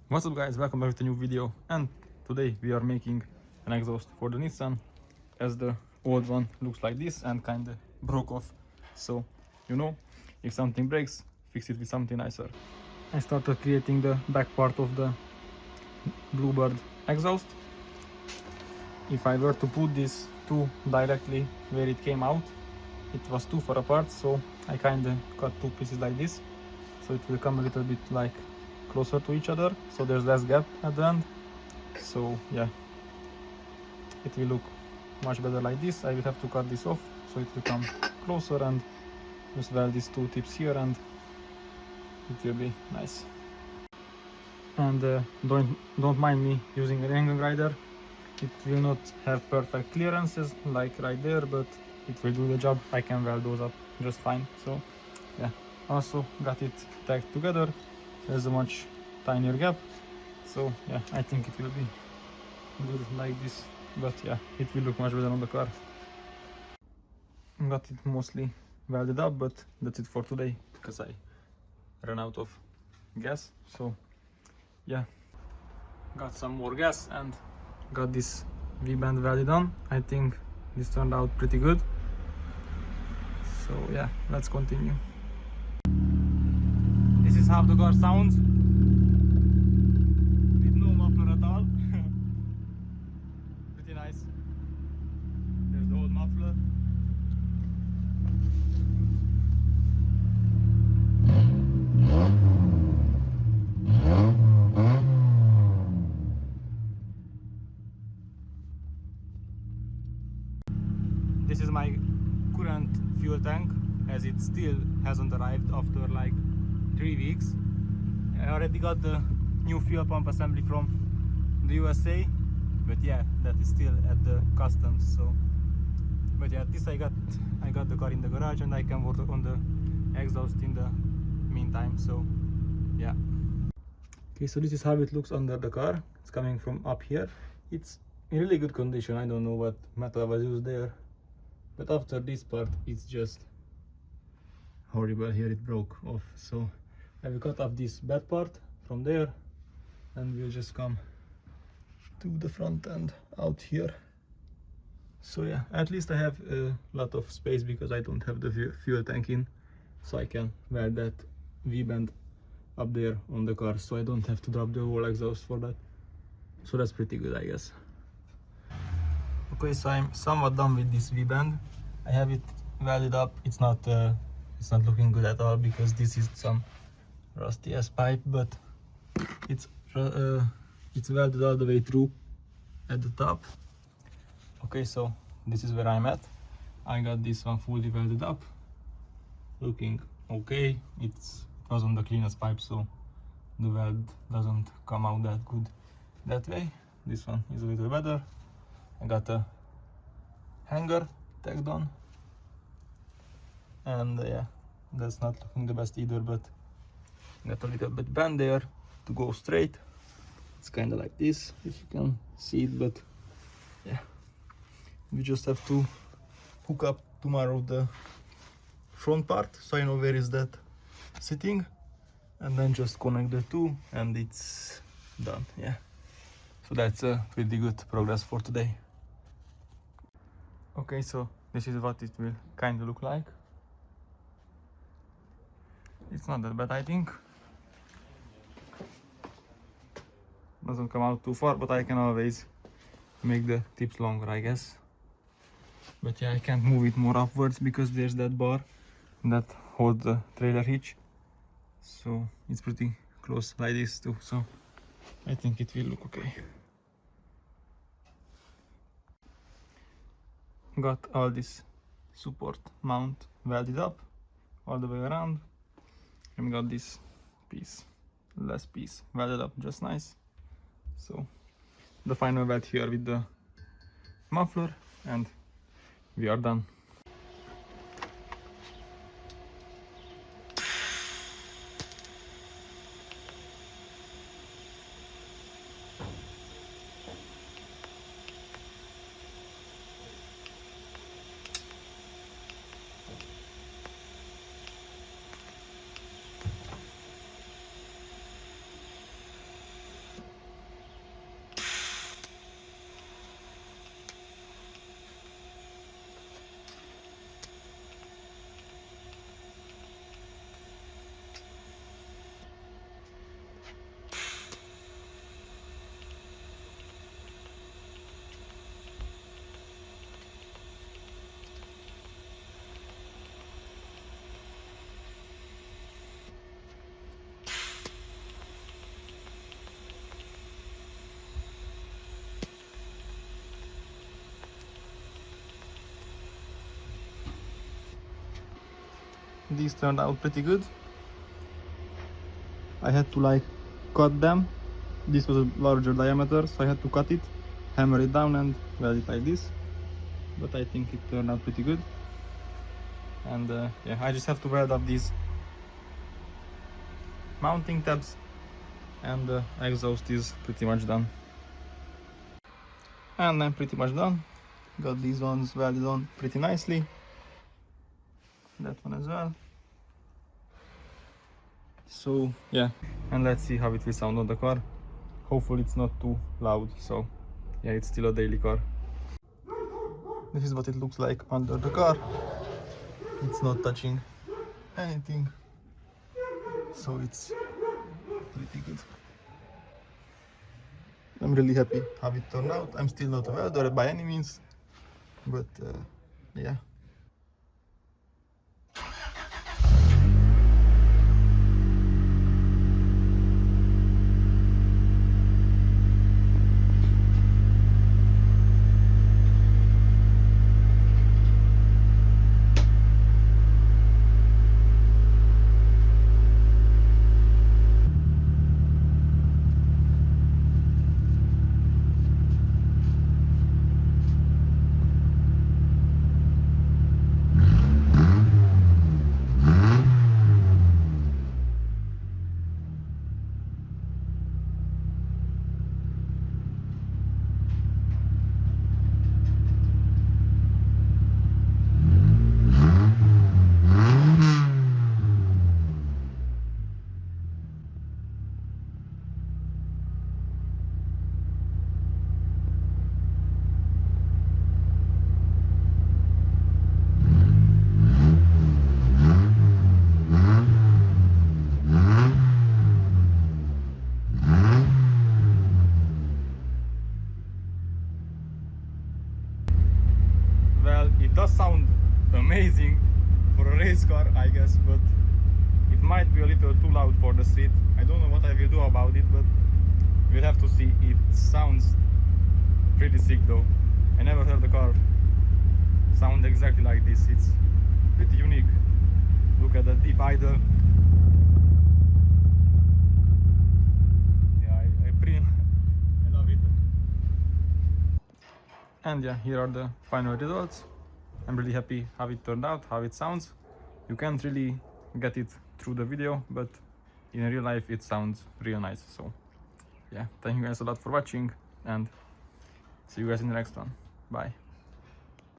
What's up guys, welcome back to a new video, and today we are making an exhaust for the Nissan, as the old one looks like this and kinda broke off. So, if something breaks, fix it with something nicer. I started creating the back part of the Bluebird exhaust. If I were to put these two directly where it came out, it was too far apart, so I kinda cut two pieces like this, so it will come a little bit like closer to each other, so there's less gap at the end. So yeah, it will look much better like this. I will have to cut this off so it will come closer and just weld these two tips here, and it will be nice. And don't mind me using an angle grinder. It will not have perfect clearances like right there, but it will do the job. I can weld those up just fine. So yeah, also got it tagged together. There's a much tinier gap, so yeah, I think it will be good like this, but yeah, it will look much better on the car. Got it mostly welded up, but that's it for today because I ran out of gas. So yeah, got some more gas and got this V-band welded on. I think this turned out pretty good. So yeah, let's continue. This is how the car sounds with no muffler at all. Pretty nice. There's the old muffler. This is my current fuel tank, as it still hasn't arrived after like 3 weeks. I already got the new fuel pump assembly from the USA, but yeah, that is still at the customs. So, but yeah, at least I got the car in the garage and I can work on the exhaust in the meantime. So yeah. Okay, so this is how it looks under the car. It's coming from up here. It's in really good condition. I don't know what metal was used there, but after this part it's just horrible. Here it broke off, so I will cut off this bad part from there and we'll just come to the front end out here. So yeah, at least I have a lot of space because I don't have the fuel tank in, so I can weld that V-band up there on the car, so I don't have to drop the whole exhaust for that. So that's pretty good, I guess. Okay, so I'm somewhat done with this V-band. I have it welded up. It's not looking good at all because this is some rusty ass pipe, but it's welded all the way through at the top. Okay, so this is where I'm at. I got this one fully welded up, looking okay. It wasn't the cleanest pipe, so the weld doesn't come out that good that way. This one is a little better. I got a hanger tagged on, and yeah, that's not looking the best either, but got a little bit bend there to go straight. It's kind of like this, if you can see it, but yeah, we just have to hook up tomorrow the front part, so I know where is that sitting, and then just connect the two and it's done. Yeah, so that's a pretty good progress for today. Okay, so this is what it will kind of look like. It's not that bad, I think. Doesn't come out too far, but I can always make the tips longer, I guess. But yeah, I can't move it more upwards because there's that bar that holds the trailer hitch, so it's pretty close like this too, so I think it will look okay. Got all this support mount welded up all the way around, and got this last piece welded up just nice. So the final weld here with the muffler and we are done. these turned out pretty good. I had to like cut them. This was a larger diameter, so I had to cut it, hammer it down and weld it like this. But I think it turned out pretty good. And yeah, I just have to weld up these mounting tabs, and the exhaust is pretty much done. And I'm pretty much done. Got these ones welded on pretty nicely. That one as well. So yeah, and let's see how it will sound on the car. Hopefully it's not too loud. So yeah, it's still a daily car. This is what it looks like under the car. It's not touching anything, so it's pretty good. I'm really happy how it turned out. I'm still not a welder by any means, but yeah. Well, it does sound amazing for a race car, I guess, but it might be a little too loud for the street. I don't know what I will do about it, but we'll have to see. It sounds pretty sick though. I never heard a car sound exactly like this. It's pretty unique. Look at the deep idle. Yeah, I love it. And yeah, here are the final results. I'm really happy how it turned out, how it sounds. You can't really get it through the video, but in real life it sounds real nice. So yeah, thank you guys a lot for watching, and see you guys in the next one. Bye.